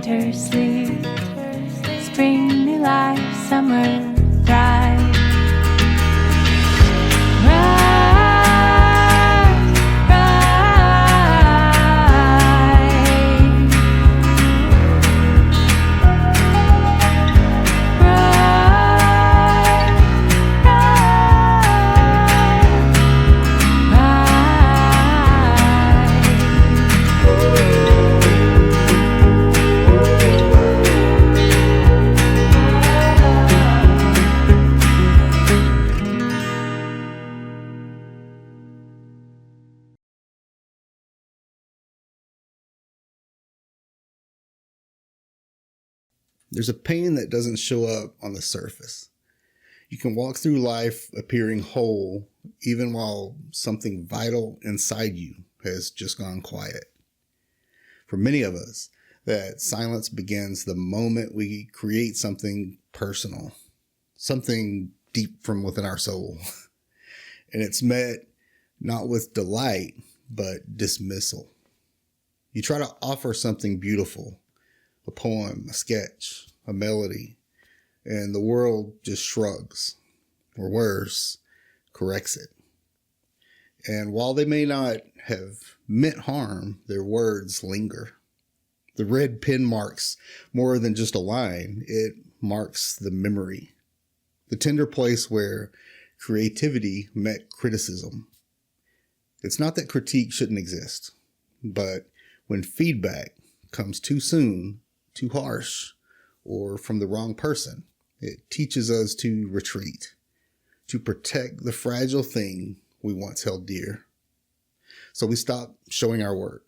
winter sleep, spring new life, summer thrive. There's a pain that doesn't show up on the surface. You can walk through life appearing whole, even while something vital inside you has just gone quiet. For many of us, that silence begins the moment we create something personal, something deep from within our soul. And it's met not with delight, but dismissal. You try to offer something beautiful, a poem, a sketch, a melody, and the world just shrugs, or worse, corrects it. And while they may not have meant harm, their words linger. The red pen marks more than just a line. It marks the memory, the tender place where creativity met criticism. It's not that critique shouldn't exist, but when feedback comes too soon, too harsh, or from the wrong person, it teaches us to retreat, to protect the fragile thing we once held dear. So we stop showing our work.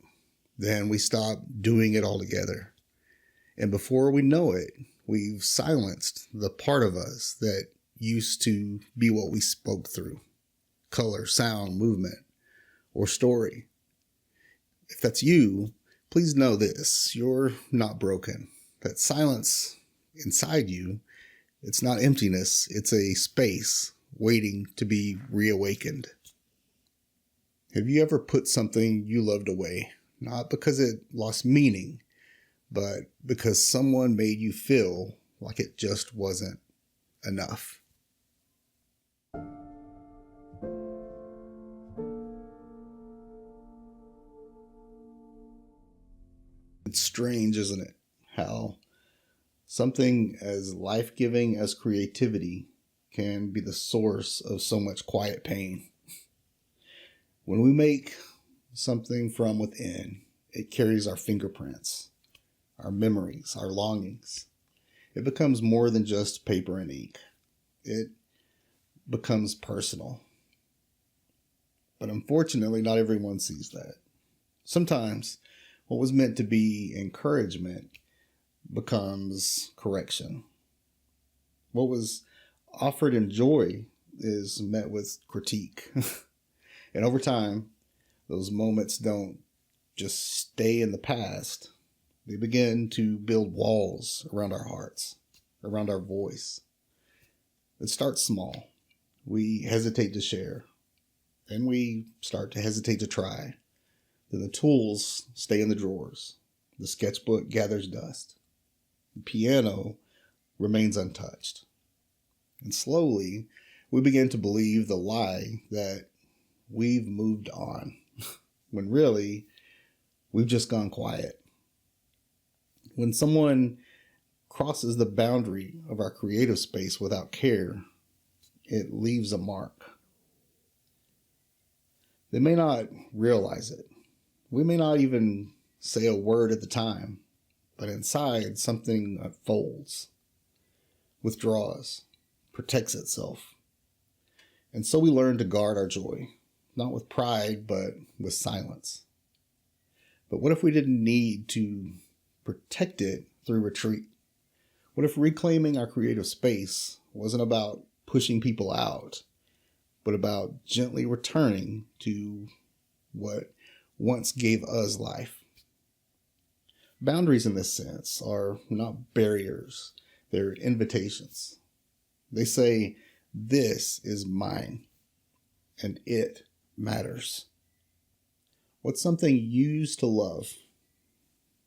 Then we stop doing it altogether. And before we know it, we've silenced the part of us that used to be what we spoke through: color, sound, movement, or story. If that's you, please know this: you're not broken. That silence inside you, it's not emptiness, it's a space waiting to be reawakened. Have you ever put something you loved away, not because it lost meaning, but because someone made you feel like it just wasn't enough? It's strange, isn't it? How something as life-giving as creativity can be the source of so much quiet pain. When we make something from within, it carries our fingerprints, our memories, our longings. It becomes more than just paper and ink. It becomes personal. But unfortunately, not everyone sees that. Sometimes what was meant to be encouragement becomes correction. What was offered in joy is met with critique. And over time, those moments don't just stay in the past. They begin to build walls around our hearts, around our voice. It starts small. We hesitate to share. Then we start to hesitate to try. Then the tools stay in the drawers. The sketchbook gathers dust. The piano remains untouched. And slowly, we begin to believe the lie that we've moved on, when really, we've just gone quiet. When someone crosses the boundary of our creative space without care, it leaves a mark. They may not realize it. We may not even say a word at the time, but inside something unfolds, withdraws, protects itself. And so we learn to guard our joy, not with pride, but with silence. But what if we didn't need to protect it through retreat? What if reclaiming our creative space wasn't about pushing people out, but about gently returning to what once gave us life? Boundaries in this sense are not barriers, they're invitations. They say, this is mine, and it matters. What's something you used to love,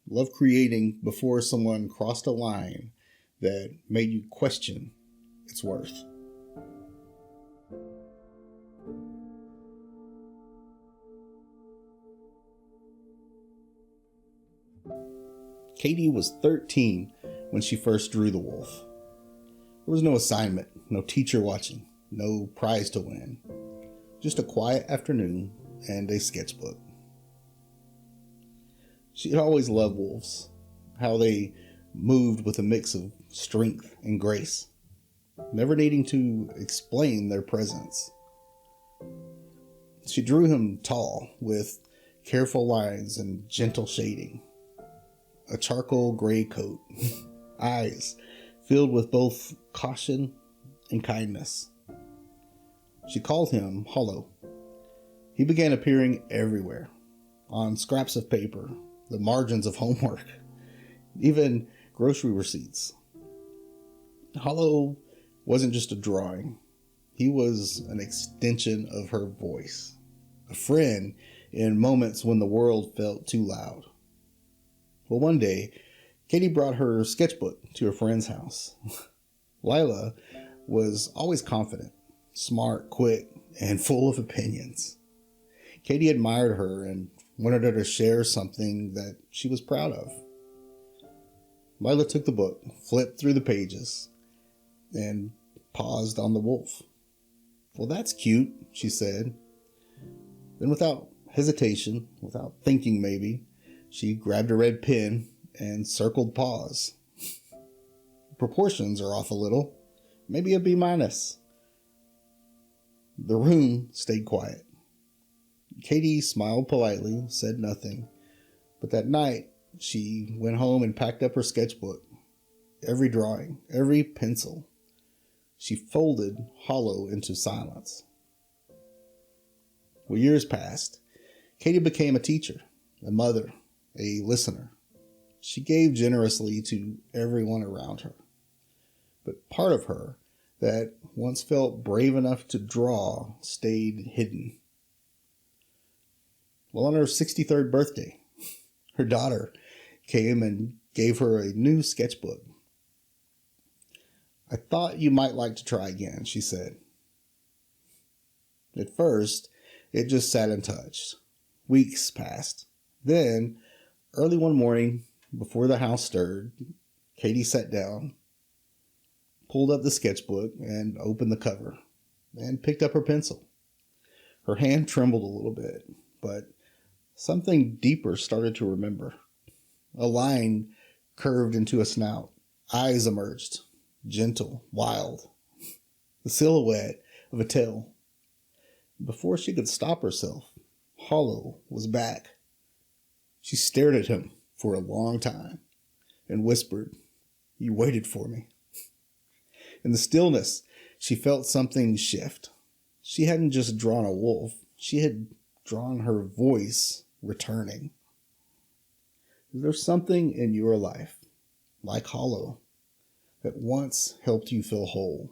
Love creating before someone crossed a line that made you question its worth. Katie was 13 when she first drew the wolf. There was no assignment, no teacher watching, no prize to win. Just a quiet afternoon and a sketchbook. She had always loved wolves, how they moved with a mix of strength and grace, never needing to explain their presence. She drew him tall, with careful lines and gentle shading. A charcoal gray coat, eyes filled with both caution and kindness. She called him Hollow. He began appearing everywhere, on scraps of paper, the margins of homework, even grocery receipts. Hollow wasn't just a drawing. He was an extension of her voice, a friend in moments when the world felt too loud. Well, one day, Katie brought her sketchbook to a friend's house. Lila was always confident, smart, quick, and full of opinions. Katie admired her and wanted her to share something that she was proud of. Lila took the book, flipped through the pages, and paused on the wolf. "Well, that's cute," she said. Then without hesitation, without thinking maybe, she grabbed a red pen and circled paws. "Proportions are off a little. Maybe a B-." The room stayed quiet. Katie smiled politely, said nothing. But that night, she went home and packed up her sketchbook. Every drawing, every pencil. She folded Hollow into silence. Well, years passed. Katie became a teacher, a mother, a listener. She gave generously to everyone around her. But part of her that once felt brave enough to draw stayed hidden. Well, on her 63rd birthday, her daughter came and gave her a new sketchbook. "I thought you might like to try again," she said. At first, it just sat untouched. Weeks passed. Then, early one morning, before the house stirred, Katie sat down, pulled up the sketchbook, and opened the cover, and picked up her pencil. Her hand trembled a little bit, but something deeper started to remember. A line curved into a snout. Eyes emerged, gentle, wild. The silhouette of a tail. Before she could stop herself, Hollow was back. She stared at him for a long time and whispered, "You waited for me." In the stillness, she felt something shift. She hadn't just drawn a wolf. She had drawn her voice returning. There's something in your life, like Hollow, that once helped you feel whole,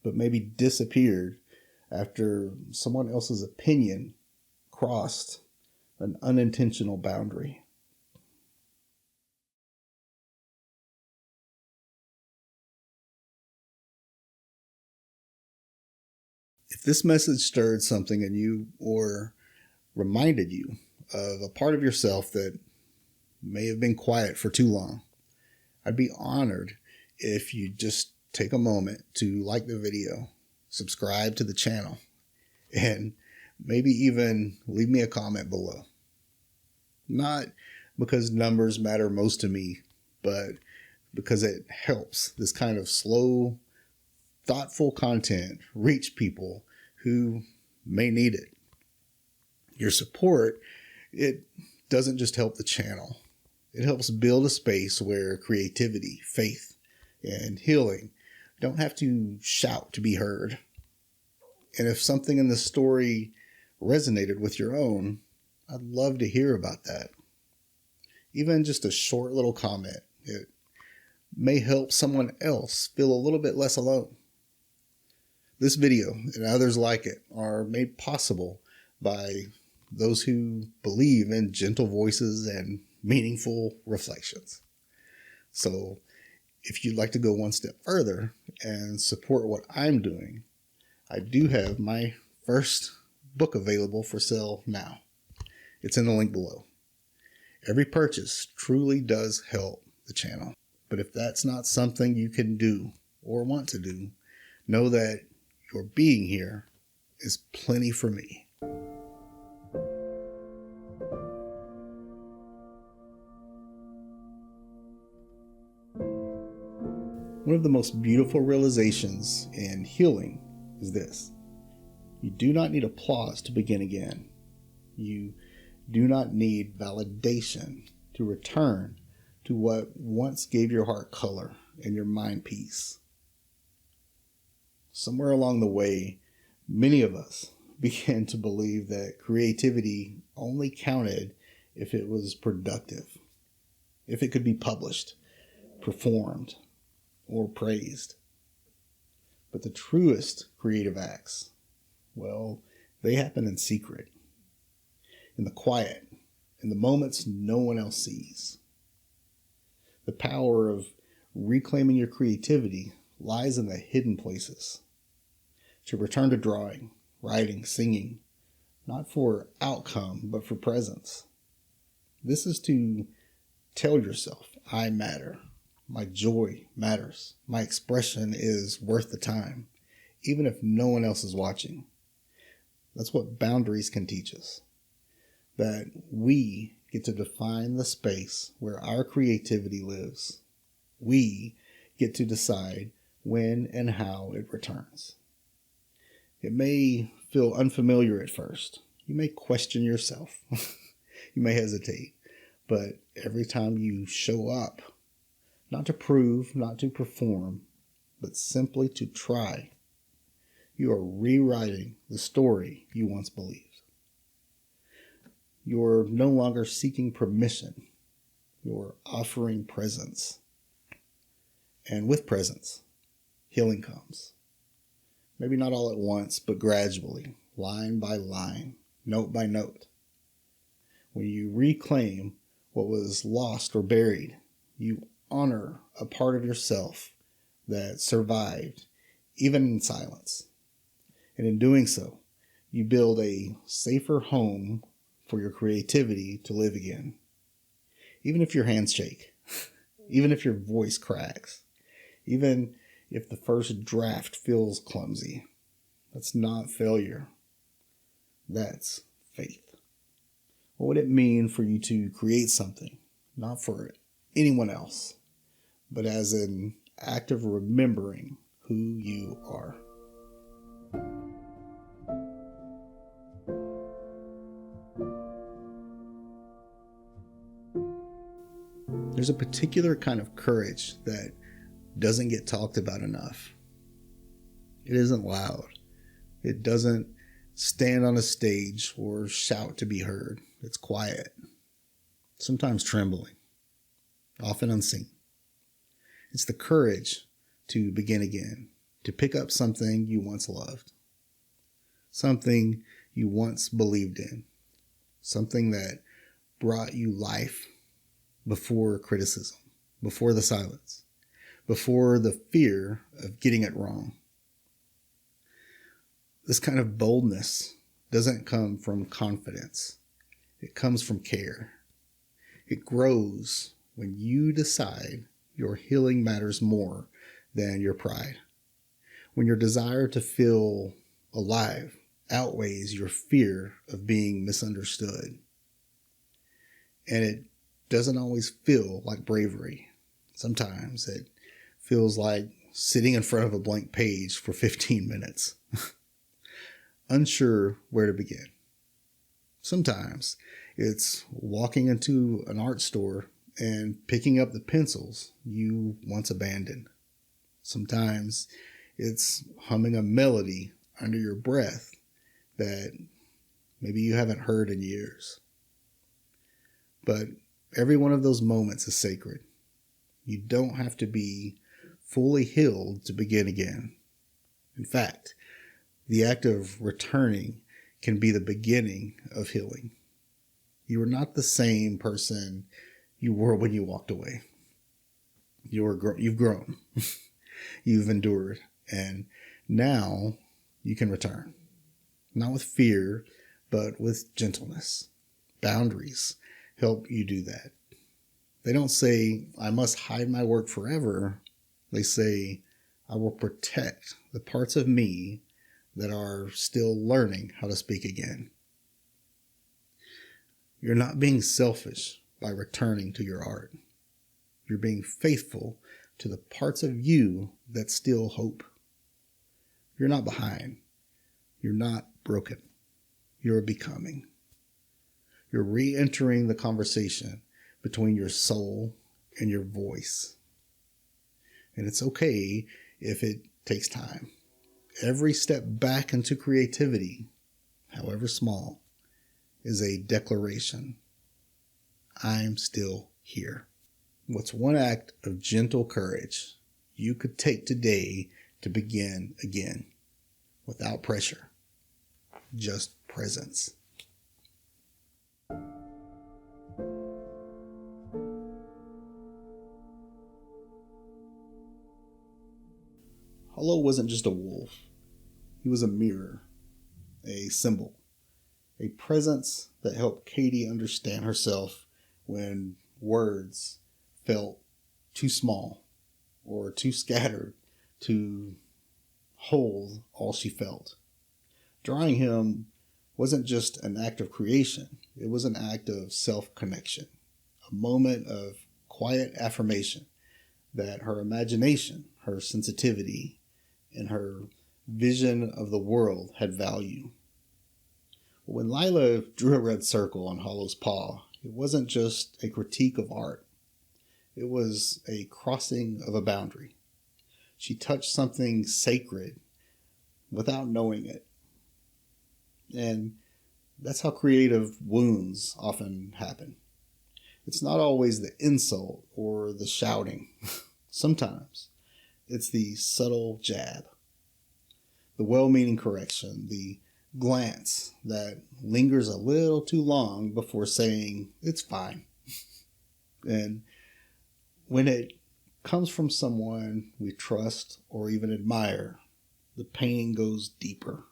but maybe disappeared after someone else's opinion crossed an unintentional boundary. If this message stirred something in you or reminded you of a part of yourself that may have been quiet for too long, I'd be honored if you just take a moment to like the video, subscribe to the channel, and maybe even leave me a comment below. Not because numbers matter most to me, but because it helps this kind of slow, thoughtful content reach people who may need it. Your support, it doesn't just help the channel. It helps build a space where creativity, faith, and healing don't have to shout to be heard. And if something in the story resonated with your own, I'd love to hear about that. Even just a short little comment. It may help someone else feel a little bit less alone. This video and others like it are made possible by those who believe in gentle voices and meaningful reflections. So if you'd like to go one step further and support what I'm doing, I do have my first book available for sale now. It's in the link below. Every purchase truly does help the channel. But if that's not something you can do or want to do, know that your being here is plenty for me. One of the most beautiful realizations in healing is this: you do not need applause to begin again. You do not need validation to return to what once gave your heart color and your mind peace. Somewhere along the way, many of us began to believe that creativity only counted if it was productive, if it could be published, performed, or praised. But the truest creative acts, well, they happen in secret, in the quiet, in the moments no one else sees. The power of reclaiming your creativity lies in the hidden places. To return to drawing, writing, singing, not for outcome, but for presence. This is to tell yourself, I matter. My joy matters. My expression is worth the time, even if no one else is watching. That's what boundaries can teach us. That we get to define the space where our creativity lives. We get to decide when and how it returns. It may feel unfamiliar at first. You may question yourself. You may hesitate. But every time you show up, not to prove, not to perform, but simply to try, you are rewriting the story you once believed. You're no longer seeking permission. You're offering presence. And with presence, healing comes. Maybe not all at once, but gradually, line by line, note by note. When you reclaim what was lost or buried, you honor a part of yourself that survived, even in silence. And in doing so, you build a safer home for your creativity to live again. Even if your hands shake, even if your voice cracks, even if the first draft feels clumsy, that's not failure. That's faith. What would it mean for you to create something, not for anyone else, but as an act of remembering who you are? There's a particular kind of courage that doesn't get talked about enough. It isn't loud. It doesn't stand on a stage or shout to be heard. It's quiet, sometimes trembling, often unseen. It's the courage to begin again, to pick up something you once loved, something you once believed in, something that brought you life before criticism, before the silence, before the fear of getting it wrong. This kind of boldness doesn't come from confidence. It comes from care. It grows when you decide your healing matters more than your pride. When your desire to feel alive outweighs your fear of being misunderstood. And it doesn't always feel like bravery. Sometimes it feels like sitting in front of a blank page for 15 minutes, unsure where to begin. Sometimes it's walking into an art store and picking up the pencils you once abandoned. Sometimes it's humming a melody under your breath that maybe you haven't heard in years. But every one of those moments is sacred. You don't have to be fully healed to begin again. In fact, the act of returning can be the beginning of healing. You are not the same person you were when you walked away. You've grown. You've endured. And now you can return. Not with fear, but with gentleness. Boundaries help you do that. They don't say, I must hide my work forever. They say, I will protect the parts of me that are still learning how to speak again. You're not being selfish by returning to your art. You're being faithful to the parts of you that still hope. You're not behind. You're not broken. You're becoming. You're re-entering the conversation between your soul and your voice. And it's okay if it takes time. Every step back into creativity, however small, is a declaration. I'm still here. What's one act of gentle courage you could take today to begin again? Without pressure, just presence. Hollow wasn't just a wolf. He was a mirror, a symbol, a presence that helped Katie understand herself when words felt too small or too scattered to hold all she felt. Drawing him wasn't just an act of creation. It was an act of self-connection, a moment of quiet affirmation that her imagination, her sensitivity, and her vision of the world had value. When Lila drew a red circle on Hollow's paw, it wasn't just a critique of art. It was a crossing of a boundary. She touched something sacred without knowing it. And that's how creative wounds often happen. It's not always the insult or the shouting. Sometimes it's the subtle jab, the well-meaning correction, the glance that lingers a little too long before saying, it's fine. And when it comes from someone we trust or even admire, the pain goes deeper.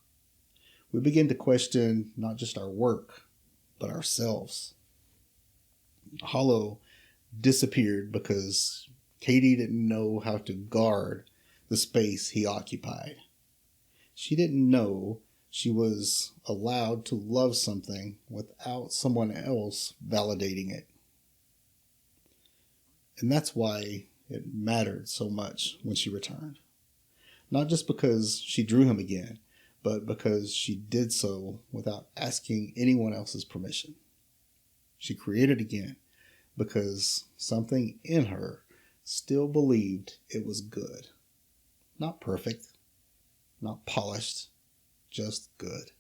We begin to question not just our work, but ourselves. Hollow disappeared because Katie didn't know how to guard the space he occupied. She didn't know she was allowed to love something without someone else validating it. And that's why it mattered so much when she returned. Not just because she drew him again, but because she did so without asking anyone else's permission. She created again because something in her still believed it was good. Not perfect, not polished, just good.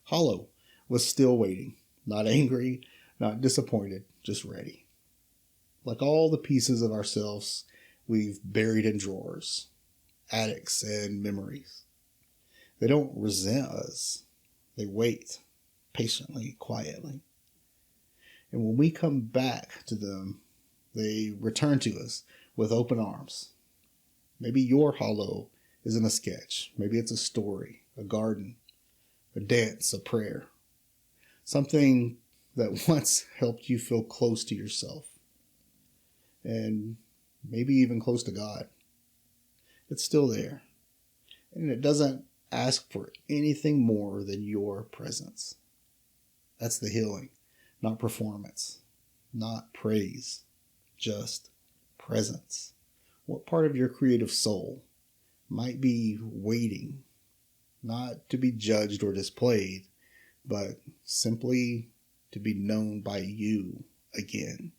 Hollow was still waiting, not angry, not disappointed, just ready. Like all the pieces of ourselves we've buried in drawers, attics, and memories. They don't resent us. They wait patiently, quietly. And when we come back to them, they return to us with open arms. Maybe your hollow isn't a sketch. Maybe it's a story, a garden, a dance, a prayer. Something that once helped you feel close to yourself. And maybe even close to God. It's still there. And it doesn't ask for anything more than your presence. That's the healing, not performance, not praise, just presence. What part of your creative soul might be waiting, not to be judged or displayed, but simply to be known by you again?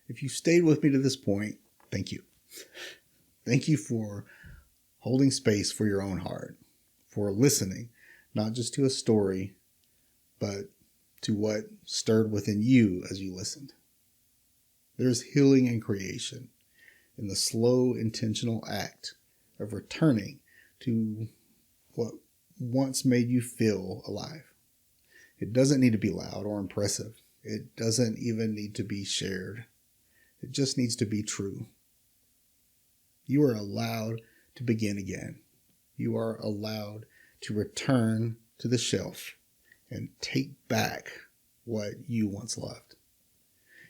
If you stayed with me to this point, thank you. Thank you for holding space for your own heart, for listening, not just to a story, but to what stirred within you as you listened. There's healing in creation, in the slow, intentional act of returning to what once made you feel alive. It doesn't need to be loud or impressive. It doesn't even need to be shared. It just needs to be true. You are allowed to begin again. You are allowed to return to the shelf and take back what you once loved.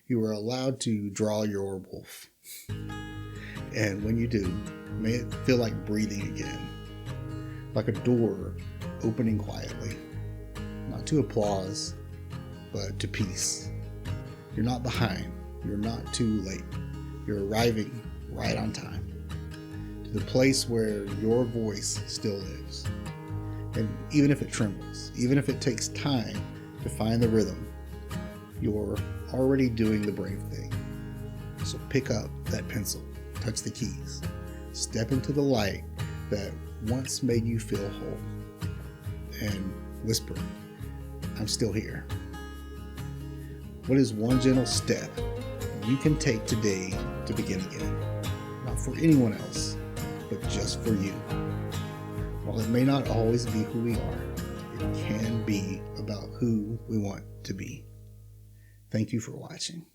You are allowed to draw your wolf. And when you do, may it feel like breathing again, like a door opening quietly, not to applause, but to peace. You're not behind. You're not too late. You're arriving right on time to the place where your voice still lives. And even if it trembles, even if it takes time to find the rhythm, you're already doing the brave thing. So pick up that pencil, touch the keys, step into the light that once made you feel whole, and whisper, I'm still here. What is one gentle step you can take today to begin again? Not for anyone else, but just for you. While it may not always be who we are, it can be about who we want to be. Thank you for watching.